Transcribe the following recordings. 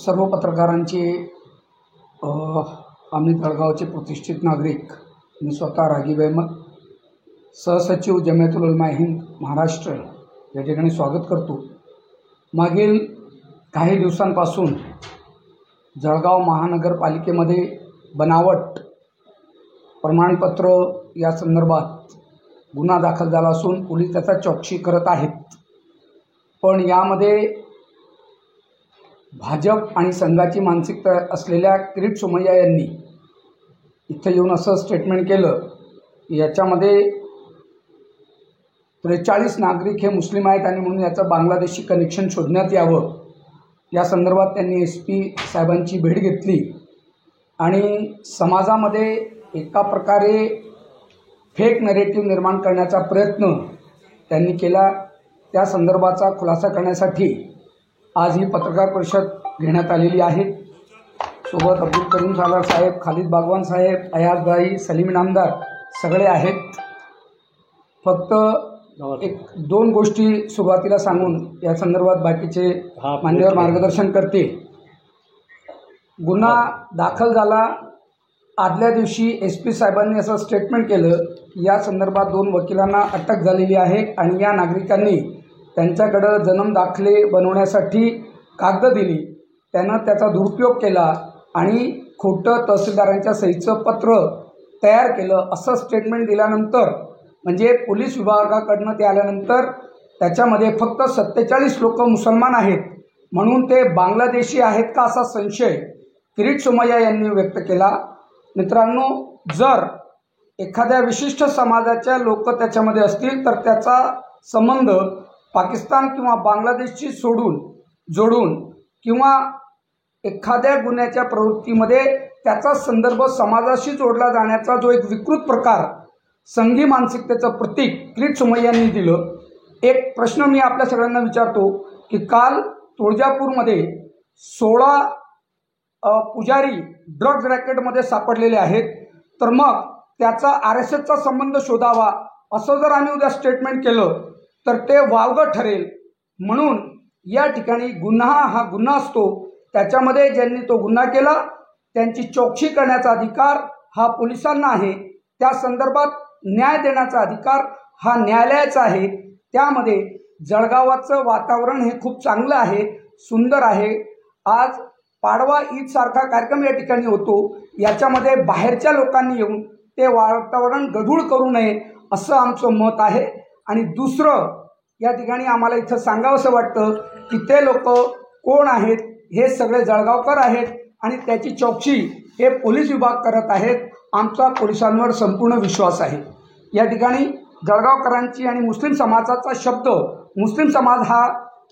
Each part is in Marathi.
सर्व पत्रकारांचे आम्ही जळगावचे प्रतिष्ठित नागरिक मी स्वतः रागीब अहमद सहसचिव जमियतुल उलमा हिंद महाराष्ट्र या ठिकाणी स्वागत करतो। मागील काही दिवसांपासून जळगाव महानगरपालिकेमध्ये बनावट प्रमाणपत्र या संदर्भात गुन्हा दाखल झाला असून पोलीस त्याचा चौकशी करत आहेत। पण यामध्ये भाजप आणि संघाची मानसिकता असलेल्या किरीट सोमय्या यांनी इथे येऊन असं स्टेटमेंट केलं की याच्यामध्ये 43 नागरिक हे मुस्लिम आहेत आणि म्हणून याचं बांगलादेशी कनेक्शन शोधण्यात यावं। या संदर्भात त्यांनी SP साहेबांची भेट घेतली आणि समाजामध्ये एका प्रकारे फेक नरेटिव्ह निर्माण करण्याचा प्रयत्न त्यांनी केला। त्या संदर्भाचा खुलासा करण्यासाठी आज ही पत्रकार परिषद घेण्यात आलेली आहे। सोबत अब्दुल करीम सालार साहेब, खालिद बागवान साहेब, अयाज भाई, सलीम इनामदार सगळे आहेत। फक्त एक दोन गोष्टी सुरुवातीला सांगून या संदर्भात बाकीचे मान्यवर मार्गदर्शन करतील। गुन्हा दाखल झाला आदल्या दिवशी SP साहेबांनी असं स्टेटमेंट केलं की या संदर्भात 2 वकिलांना अटक झालेली आहे आणि या नागरिकांनी त्यांच्याकडं जन्म दाखले बनवण्यासाठी कागद दिली, त्यानं त्याचा दुरुपयोग केला आणि खोटं तहसीलदारांच्या सहीचं पत्र तयार केलं असं स्टेटमेंट दिल्यानंतर म्हणजे पोलीस विभागाकडनं ते आल्यानंतर त्याच्यामध्ये फक्त 47 लोक मुसलमान आहेत म्हणून ते बांगलादेशी आहेत का असा संशय किरीट सोमय्या यांनी व्यक्त केला। मित्रांनो, जर एखाद्या विशिष्ट समाजाच्या लोक त्याच्यामध्ये असतील तर त्याचा संबंध पाकिस्तान किंवा बांगलादेशशी जोडून किंवा एखाद्या गुन्ह्याच्या प्रवृत्तीमध्ये त्याचा संदर्भ समाजाशी जोडला जाण्याचा जो एक विकृत प्रकार संघी मानसिकतेचं प्रतीक किरीट सोमय्या यांनी दिलं। एक प्रश्न मी आपल्या सगळ्यांना विचारतो की काल तुळजापूरमध्ये 16 पुजारी ड्रग्ज रॅकेटमध्ये सापडलेले आहेत, तर मग त्याचा RSSचा संबंध शोधावा असं जर आम्ही उद्या स्टेटमेंट केलं तर ते वावगं ठरेल। म्हणून या ठिकाणी हा गुन्हा असतो, त्याच्यामध्ये ज्यांनी तो गुन्हा केला त्यांची चौकशी करण्याचा अधिकार हा पोलिसांना आहे। त्या संदर्भात न्याय देण्याचा अधिकार हा न्यायालयाचा आहे। त्यामध्ये जळगावाचं वातावरण हे खूप चांगलं आहे, सुंदर आहे। आज पाडवा ईद सारखा कार्यक्रम या ठिकाणी होतो, याच्यामध्ये बाहेरच्या लोकांनी येऊन ते वातावरण गढूळ करू नये असं आमचं मत आहे। आणि दुसरं या ठिकाणी आम्हाला इथं सांगावंसं वाटतं की ते लोक कोण आहेत, हे सगळे जळगावकर आहेत आणि त्याची चौकशी हे पोलीस विभाग करत आहेत। आमचा पोलिसांवर संपूर्ण विश्वास आहे। या ठिकाणी जळगावकरांची आणि मुस्लिम समाजाचा शब्द मुस्लिम समाज हा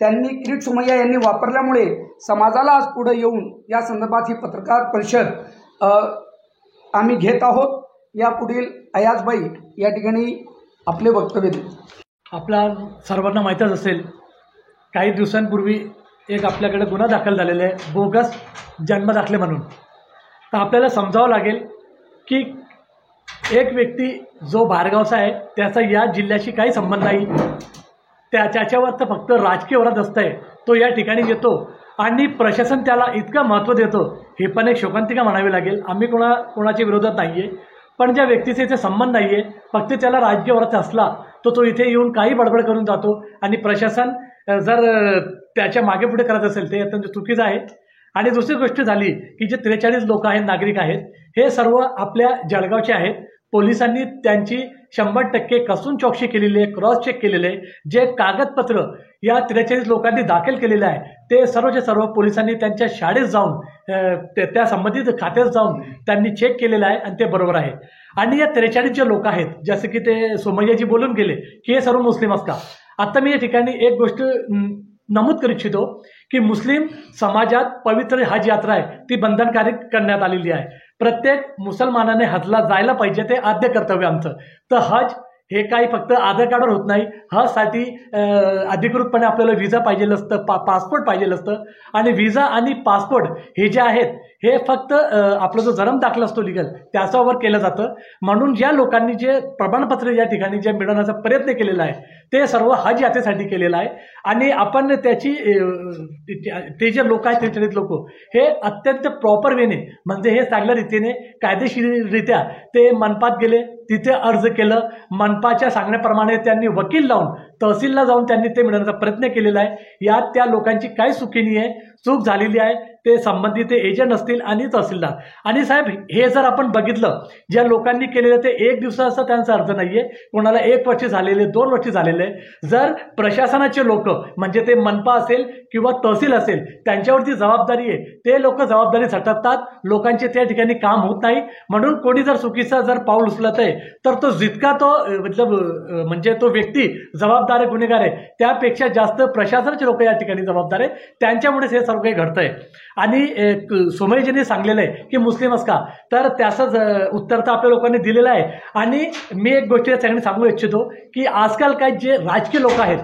त्यांनी किरीट सोमय्या यांनी वापरल्यामुळे समाजाला आज पुढे येऊन या संदर्भात ही पत्रकार परिषद आम्ही घेत आहोत। यापुढील अयाज भाई या ठिकाणी आपले वक्तव्य देतील। आपला सर्वांना माहीतच असेल, काही दिवसांपूर्वी एक आपल्याकडे गुन्हा दाखल झालेला आहे बोगस जन्मदाखले म्हणून। तर आपल्याला समजावं लागेल की एक व्यक्ती जो बाहेरगावचा आहे त्याचा या जिल्ह्याशी काही संबंध नाही, त्याच्यावर तर फक्त राजकीय वरात असतंय, तो या ठिकाणी येतो आणि प्रशासन त्याला इतकं महत्त्व देतो, हे पण एक शोकांतिका म्हणावी लागेल। आम्ही कोणाच्या विरोधात नाही आहे, पण ज्या व्यक्तीचे इथे संबंध नाही आहे, फक्त त्याला राजकीय वरात असला तो इथे येऊन काही बडबड करून जातो आणि प्रशासन जर त्याच्या मागे पुढे करत असेल ते अत्यंत चुकीचं आहे। आणि दुसरी गोष्ट झाली की जे 43 लोक आहेत, नागरिक आहेत, हे सर्व आपल्या जळगावचे आहेत। पोलिसांनी त्यांची 100% कसून चौकशी केलेली आहे, क्रॉस चेक केलेले आहे। जे कागदपत्र या 43 लोकांनी दाखल केलेले आहे ते सर्वचे सर्व पोलिसांनी त्यांच्या शाळेत जाऊन त्या संबंधित खात्यात जाऊन त्यांनी चेक केलेलं आहे आणि ते बरोबर आहे। आणि या 43 जे लोक आहेत, जसे की ते सोमय्याजी बोलून गेले की हे सर्व मुस्लिम असतात। आता मी या ठिकाणी एक गोष्ट नमूद करू इच्छितो की मुस्लिम समाजात पवित्र हज यात्रा आहे ती बंधनकारक करण्यात आलेली आहे। प्रत्येक मुसलमानाने हजला जायला पाहिजे, ते आद्य कर्तव्य आमचं। तर हज हे काही फक्त आधार कार्डवर होत नाही. साठी अधिकृतपणे आपल्याला व्हिसा पाहिजे असतं, पासपोर्ट पाहिजे असतं. आणि व्हिसा आणि पासपोर्ट हे जे आहेत हे फक्त आपला जो जन्म दाखला असतो लिगल त्याच्यावर केलं जातं. म्हणून ज्या लोकांनी जे प्रमाणपत्र या ठिकाणी जे मिळवण्याचा प्रयत्न केलेला आहे ते सर्व हज यात्रेसाठी केलेलं आहे. आणि आपण त्याची ते जे लोक आहेत ते लोक हे अत्यंत प्रॉपर वेने म्हणजे हे चांगल्या रीतीने कायदेशीररित्या ते मनपात गेले, तिथे अर्ज केलं. मनपाच्या सांगण्याप्रमाणे त्यांनी वकील लावून तहसीलला जाऊन त्यांनी ते मिळवण्याचा प्रयत्न केलेला आहे. यात त्या लोकांची काय चुकीनी आहे, चूक झालेली आहे ते संबंधित एजंट असतील आणि तहसीलदार. आणि साहेब हे जर आपण बघितलं ज्या लोकांनी केलेलं ते एक दिवसाचा त्यांचा अर्ज नाहीये, कोणाला 1 वर्ष झालेले, 2 वर्ष झालेले. जर प्रशासनाचे लोक म्हणजे ते मनपा असेल किंवा तहसील असेल त्यांच्यावरती जबाबदारी आहे, ते लोक जबाबदारी झटकतात, लोकांचे त्या ठिकाणी काम होत नाही. म्हणून कोणी जर चुकीचा जर पाऊल उचलत आहे तर तो जितका तो म्हणजे तो व्यक्ती जबाबदार आहे, गुन्हेगार आहे, त्यापेक्षा जास्त प्रशासनाचे लोक या ठिकाणी जबाबदार आहे. त्यांच्यामुळेच हे सर्व काही घडतंय. आणि सोमयजींनी सांगलेलं आहे की मुस्लिमच का, तर त्याचंच उत्तर तर आपल्या लोकांनी दिलेलं आहे. आणि मी एक गोष्ट सगळ्यांनी सांगू इच्छितो की आजकाल काही जे राजकीय लोक आहेत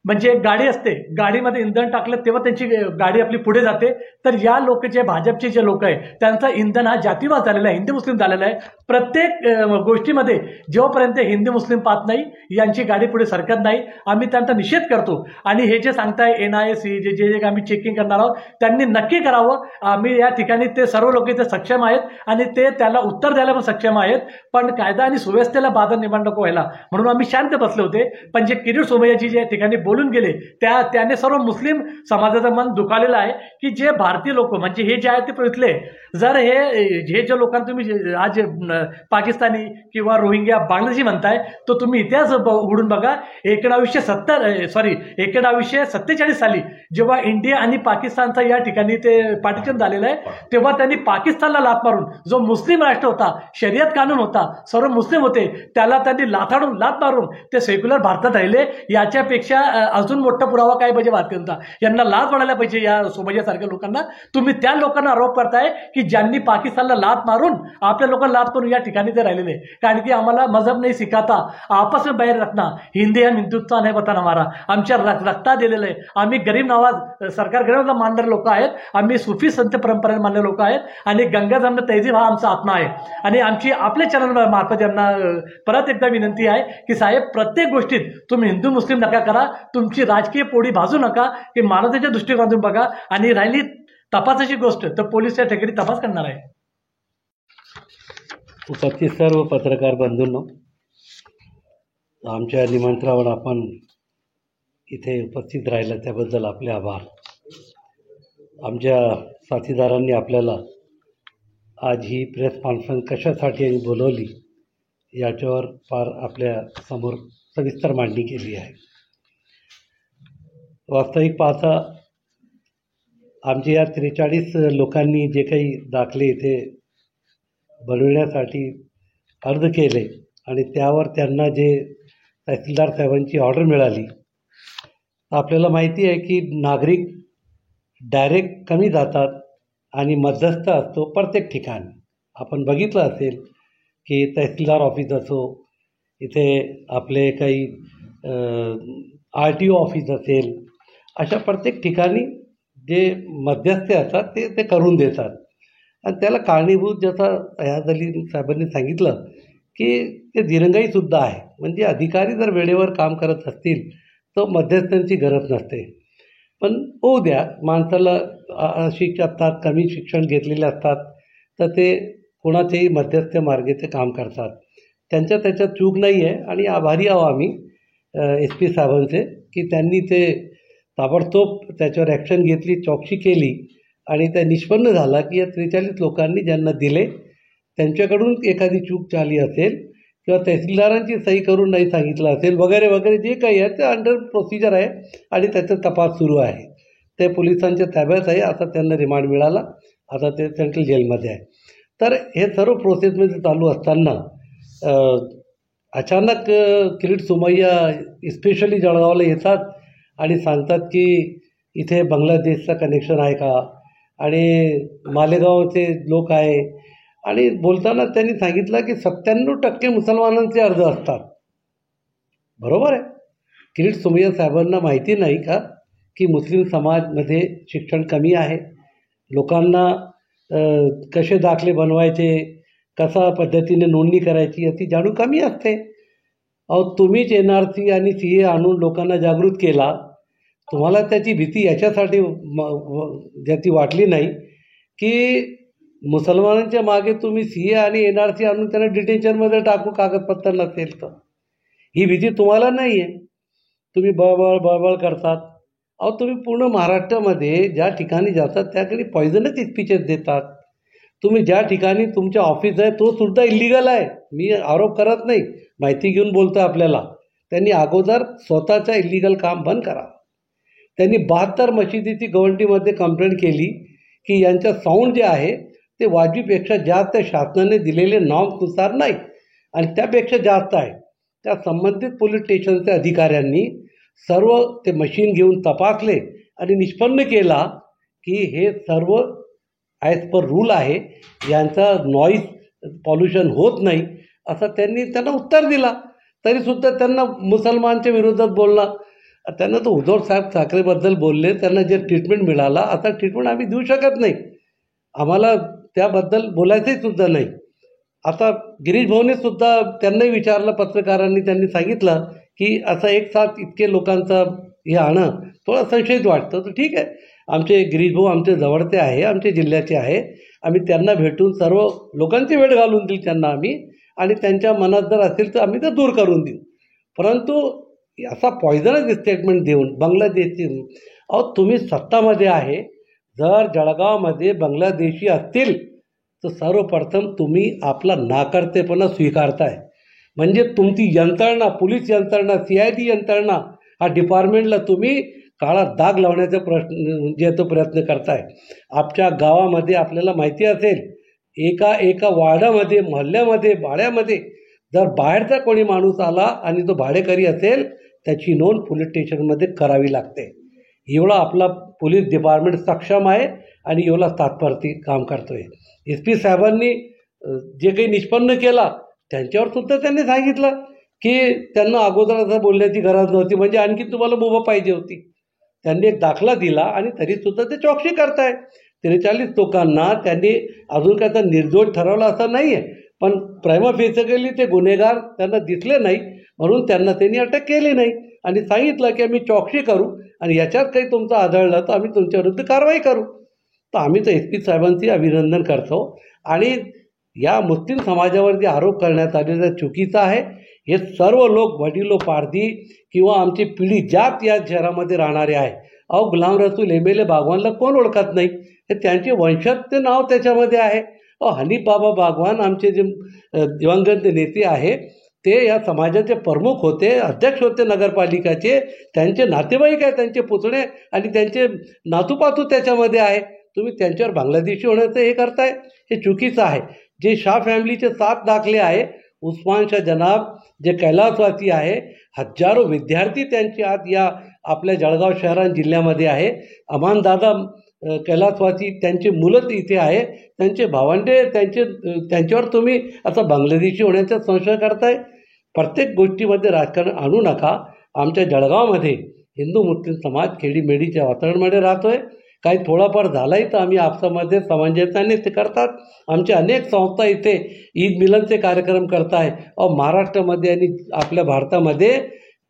म्हणजे एक गाडी असते, गाडीमध्ये इंधन टाकलं तेव्हा त्यांची गाडी आपली पुढे जाते. तर या लोक जे भाजपचे जे लोक आहे त्यांचा इंधन हा जातीवाद झालेला आहे, हिंदू मुस्लिम झालेला आहे. प्रत्येक गोष्टीमध्ये जोपर्यंत हिंदू मुस्लिम पाहत नाही यांची गाडी पुढे सरकत नाही. आम्ही त्यांचा निषेध करतो. आणि हे जे सांगताय NIA जे जे आम्ही चेकिंग करणार आहोत त्यांनी नक्की करावं. आम्ही या ठिकाणी ते सर्व लोक इथे सक्षम आहेत आणि ते त्याला उत्तर द्यायला पण सक्षम आहेत. पण कायदा आणि सुव्यवस्थेला बाधा निर्माण नको व्हायला म्हणून आम्ही शांत बसले होते. पण जे किरीट सोमय्याजी जे ठिकाणी बोलून गेले त्याने सर्व मुस्लिम समाजाचं मन दुखावलेलं आहे की जे भारतीय लोक म्हणजे हे जे आहेत ते इथले जर हे जे लोकांना तुम्ही आज पाकिस्तानी किंवा रोहिंग्या बांगलादेशी म्हणताय तो तुम्ही इतिहास उघडून बघा. 1947 साली जेव्हा इंडिया आणि पाकिस्तानचा या ठिकाणी ते पार्टिशन झालेलं आहे तेव्हा त्यांनी पाकिस्तानला लाथ मारून जो मुस्लिम राष्ट्र होता, शरीयत कानून होता, सर्व मुस्लिम होते, त्याला त्यांनी लाथ मारून ते सेक्युलर भारतात राहिले. याच्यापेक्षा अजून मोठा पुरावा काय पाहिजे भारतीयांचा? यांना लाथ पडायला पाहिजे या सोमय्यासारख्या लोकांना. तुम्ही त्या लोकांना आरोप करताय की ज्यांनी पाकिस्तानला लाथ मारून आपल्या लोकांना लाथ करून या ठिकाणी ते राहिलेले. कारण की आम्हाला मजहब नाही सिखाता, आपस में बाहेर रखना, हिंदी हम हिंदुत्व नाही बताना हमारा. आमच्या रक्ता दिलेलं आहे. आम्ही गरीब नवाज सरकार गरीब मानणारे लोक आहेत, आम्ही सुफी संत परंपरेने मानणारे लोक आहेत आणि गंगा जमना तहजीब हा आमचा आत्मा आहे. आणि आमची आपल्या चॅनल मार्फत यांना परत एकदा विनंती आहे की साहेब प्रत्येक गोष्टीत तुम्ही हिंदू मुस्लिम नका करा, तुमची राजकीय पोळी भाजू नका, की मानवतेच्या दृष्टिकोनातून बघा. आणि राहिली तपासाची गोष्ट तर पोलीस त्या ठिकाणी तपास करणार आहे. उपस्थित सर्व पत्रकार बंधूंनो, आमच्या निमंत्रणावर आपण इथे उपस्थित राहिला त्याबद्दल आपले आभार. आमच्या साथीदारांनी आपल्याला आज ही प्रेस कॉन्फरन्स कशासाठी बोलवली याच्यावर फार आपल्या समोर सविस्तर मांडणी केली आहे. वास्तविक पाहता आमच्या या 43 लोकांनी जे काही दाखले इथे बनविण्यासाठी अर्ज केले आणि त्यावर त्यांना जे तहसीलदार साहेबांची ऑर्डर मिळाली, आपल्याला माहिती आहे की नागरिक डायरेक्ट कमी जातात आणि मध्यस्थ असतो प्रत्येक ठिकाणी. आपण बघितलं असेल की तहसीलदार ऑफिस असो, इथे आपले काही RTO ऑफिस असेल, अशा प्रत्येक ठिकाणी जे मध्यस्थी असतात ते करून देतात. आणि त्याला कारणीभूत जसं सयाद अली साहेबांनी सांगितलं की ते दिरंगाईसुद्धा आहे. म्हणजे अधिकारी जर वेळेवर काम करत असतील तर मध्यस्थांची गरज नसते. पण होऊ द्या, माणसाला अशिक्षित असतात, कमी शिक्षण घेतलेले असतात, तर ते कोणाचेही मध्यस्थ मार्गे ते काम करतात. त्याच्यात चूक नाही आहे. आणि आभारी आहो आम्ही SP साहेबांचे की त्यांनी ते ताबडतोब त्याच्यावर ॲक्शन घेतली, चौकशी केली आणि त्या निष्पन्न झाला की या 43 लोकांनी ज्यांना दिले त्यांच्याकडून एखादी चूक झाली असेल किंवा तहसीलदारांची सही करून नाही सांगितलं असेल वगैरे वगैरे जे काही आहे ते अंडर प्रोसिजर आहे आणि त्याचा तपास सुरू आहे. ते पोलिसांच्या ताब्यात आहे. आता त्यांना रिमांड मिळाला, आता ते सेंट्रल जेलमध्ये आहे. तर हे सर्व प्रोसेसमध्ये चालू असताना अचानक किरीट सोमय्या स्पेशली जळगावला येतात आणि सांगतात की इथे बांगलादेशचा कनेक्शन आहे का आणि मालेगावचे लोक आहे. आणि बोलताना त्यांनी सांगितलं की 97% मुसलमानांचे अर्ज असतात बरोबर आहे. किरीट सोमय्या साहेबांना माहिती नाही का की मुस्लिम समाजमध्ये शिक्षण कमी आहे, लोकांना कसे दाखले बनवायचे, कसा पद्धतीने नोंदणी करायची याची जाणीव कमी असते. अहो तुम्हीच NRC आणि CA आणून लोकांना जागृत केला. तुम्हाला त्याची भीती याच्यासाठी ज्याची वाटली नाही की मुसलमानांच्या मागे तुम्ही CA आणि NRC आणून त्यांना डिटेन्शनमध्ये टाकू कागदपत्र नसेल तर. ही भीती तुम्हाला नाही आहे. तुम्ही बळबळ करतात. अहो तुम्ही पूर्ण महाराष्ट्रामध्ये ज्या ठिकाणी जातात त्याकडे पॉयझनच स्पीचेस देतात. तुम्ही ज्या ठिकाणी तुमच्या ऑफिस आहे तो सुद्धा इलिगल आहे. मी आरोप करत नाही, माहिती घेऊन बोलतो आपल्याला. त्यांनी अगोदर स्वतःचं इलिगल काम बंद करा. त्यांनी 72 मशिदीची गव्हर्नमेंटमध्ये कंप्लेंट केली की यांचं साऊंड जे आहे ते वाजवीपेक्षा जास्त शासनाने दिलेले नॉर्म्सनुसार नाही आणि त्यापेक्षा जास्त आहे. त्या संबंधित पोलीस स्टेशनच्या अधिकाऱ्यांनी सर्व ते मशीन घेऊन तपासले आणि निष्पन्न केला की हे सर्व ॲज पर रूल आहे, यांचा नॉईज पॉल्युशन होत नाही असं त्यांना उत्तर दिला. तरीसुद्धा त्यांना मुसलमानच्या विरोधात बोलणं, त्यांना तो उद्धव साहेब ठाकरेबद्दल बोलले, त्यांना जे ट्रीटमेंट मिळाला आता ट्रीटमेंट आम्ही देऊ शकत नाही, आम्हाला त्याबद्दल बोलायचंही सुद्धा नाही. आता गिरीश भाऊने सुद्धा त्यांनाही विचारलं पत्रकारांनी, त्यांनी सांगितलं की असं एक साथ इतके लोकांचा हे आणं थोडं संशयित वाटतं. तर ठीक आहे, आमचे गिरीश भाऊ आमचे जवळचे आहे, आमच्या जिल्ह्याचे आहे, आम्ही त्यांना भेटून सर्व लोकांची वेळ घालून देईल त्यांना आम्ही, आणि त्यांच्या मनात जर असेल तर आम्ही ते दूर करून देऊ. परंतु असा पॉयझनस स्टेटमेंट देऊन बांगलादेशी, अहो तुम्ही सत्तामध्ये आहे, जर जळगावमध्ये बांगलादेशी असतील तर सर्वप्रथम तुम्ही आपला नाकर्तेपणा स्वीकारताय. म्हणजे तुमची यंत्रणा, पोलीस यंत्रणा, CID यंत्रणा, हा डिपार्टमेंटला तुम्ही काळा दाग लावण्याचा प्रयत्न करताय. आपल्या गावामध्ये आपल्याला माहिती असेल, एका वार्डामध्ये, मोहल्ल्यामध्ये, भाड्यामध्ये जर बाहेरचा कोणी माणूस आला आणि तो भाडेकरी असेल त्याची नोंद पोलीस स्टेशनमध्ये करावी लागते. एवढा आपला पोलीस डिपार्टमेंट सक्षम आहे आणि एवढा तात्पुरती काम करतो आहे. SP साहेबांनी जे काही निष्पन्न केला त्यांच्यावर सुद्धा त्यांनी सांगितलं की त्यांना अगोदर असं बोलण्याची गरज नव्हती, म्हणजे आणखी तुम्हाला मुभा पाहिजे होती. त्यांनी एक दाखला दिला आणि तरीसुद्धा ते चौकशी करताय. 43 लोकांना त्यांनी अजून काय तर निर्दोष ठरवलं असं नाही आहे, पण प्रायमा फेसिकली ते गुन्हेगार त्यांना दिसले नाही म्हणून त्यांनी अटक केली नाही आणि सांगितलं की आम्ही चौकशी करू आणि याच्यात काही तुमचं आढळलं तर आम्ही तुमच्याविरुद्ध कारवाई करू. तर आम्ही तर SP साहेबांचे अभिनंदन करतो. आणि या मुस्लिम समाजावर जे आरोप करण्यात आलेला चुकीचा आहे. हे सर्व लोक वडिलोपार्धी किंवा आमची पिढी जात या शहरामध्ये राहणारे आहे. अहो गुलाम रसूल MLA बागवानला कोण ओळखत नाही, हे त्यांचे वंशज नाव त्याच्यामध्ये आहे. हनीफ बाबा बागवान आमचे जे दिवंगत नेते आहे ते या समाजाचे प्रमुख होते, अध्यक्ष होते नगरपालिकाचे, त्यांचे नातेवाईक आहे, त्यांचे पुतणे आणि त्यांचे नातूपातू त्याच्यामध्ये आहे. तुम्ही त्यांच्यावर बांगलादेशी होण्याचं हे करताय, हे चुकीचं आहे. जे शाह फॅमिलीचे 7 दाखले आहे, उस्मान शाह जनाब जे कैलासवासी आहे, हजारो विद्यार्थी त्यांचे आज या आपल्या जळगाव शहर आणि जिल्ह्यामध्ये आहे. अमानदादा कैलासवासी त्यांचे मुलं इथे आहे, त्यांचे भावंडे, त्यांच्यावर तुम्ही आता बांगलादेशी होण्याचा संशय करताय. प्रत्येक गोष्टीमध्ये राजकारण आणू नका. आमच्या जळगावमध्ये हिंदू मुस्लिम समाज खेडीमेडीच्या वातावरणामध्ये राहतोय. काही थोडाफार झालाही तर आम्ही आपसामध्ये समंजसाने ते करतात. आमच्या अनेक संस्था इथे ईद मिलनचे कार्यक्रम करताय. महाराष्ट्रामध्ये आणि आपल्या भारतामध्ये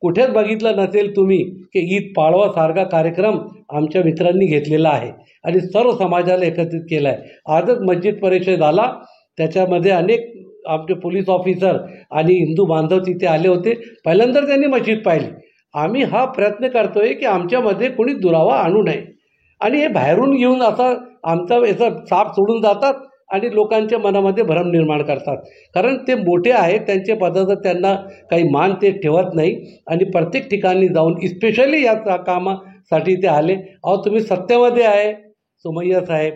कुठेच बघितलं नसेल तुम्ही की ईद पाडवासारखा कार्यक्रम आमच्या मित्रांनी घेतलेला आहे आणि सर्व समाजाला एकत्रित केला आहे. आजच मस्जिद परिषद आला, त्याच्यामध्ये अनेक आमचे पोलीस ऑफिसर आणि हिंदू बांधव तिथे आले होते. पहिल्यांदा त्यांनी मस्जिद पाहिली. आम्ही हा प्रयत्न करतोय की आमच्यामध्ये कोणी दुरावा आणू नये आणि हे बाहेरून येऊन असा आमचा याचा साप सोडून जातात आणि लोकांच्या मनामध्ये भ्रम निर्माण करतात. कारण ते मोठे आहेत, त्यांचे पदार्थ त्यांना काही मान ते ठेवत नाही आणि प्रत्येक ठिकाणी जाऊन स्पेशली या कामासाठी ते आले. तुम्ही सत्तेमध्ये आहे सोमय्या साहेब,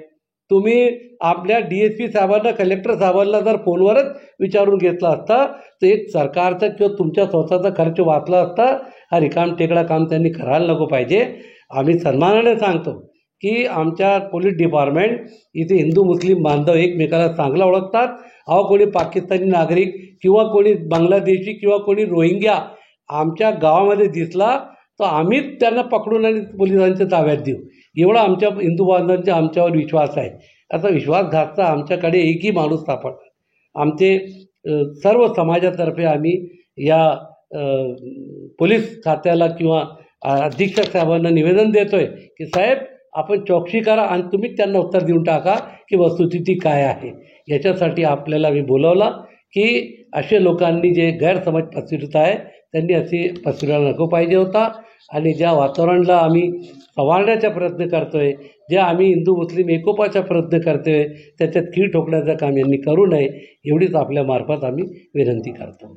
तुम्ही आपल्या DSP साहेबांना, कलेक्टर साहेबांना जर फोनवरच विचारून घेतला असता तर एक सरकारचा किंवा तुमच्या स्वतःचा खर्च वाचला असता. हा रिकाम टेकडा काम त्यांनी करायला नको पाहिजे. आम्ही सन्मानाने सांगतो की आमच्या पोलीस डिपार्टमेंट इथे हिंदू मुस्लिम बांधव एकमेकाला चांगला ओळखतात. कोणी पाकिस्तानी नागरिक किंवा कोणी बांगलादेशी किंवा कोणी रोहिंग्या आमच्या गावामध्ये दिसला तर आम्हीच त्यांना पकडून आणि पोलिसांच्या ताब्यात देऊ, एवढा आमच्या हिंदू बांधवांचा आमच्यावर विश्वास आहे. आता विश्वासघातचा आमच्याकडे एकही माणूस सापडला. आमचे सर्व समाजातर्फे आम्ही या पोलीस खात्याला किंवा अधीक्षक साहेबांना निवेदन देतो आहे की साहेब आपण चौकशी करा आणि तुम्हीच त्यांना उत्तर देऊन टाका की वस्तुस्थिती काय आहे. याच्यासाठी आपल्याला मी बोलवला की असे लोकांनी जे गैरसमज पसरवत आहे त्यांनी असे पसरवायला नको पाहिजे होता. आणि ज्या वातावरणाला आम्ही संवारण्याचा प्रयत्न करतो आहे, जे आम्ही हिंदू मुस्लिम एकोपाचा प्रयत्न करतो आहे, त्याच्यात खीळ ठोकण्याचं काम यांनी करू नये एवढीच आपल्या मार्फत आम्ही विनंती करतो.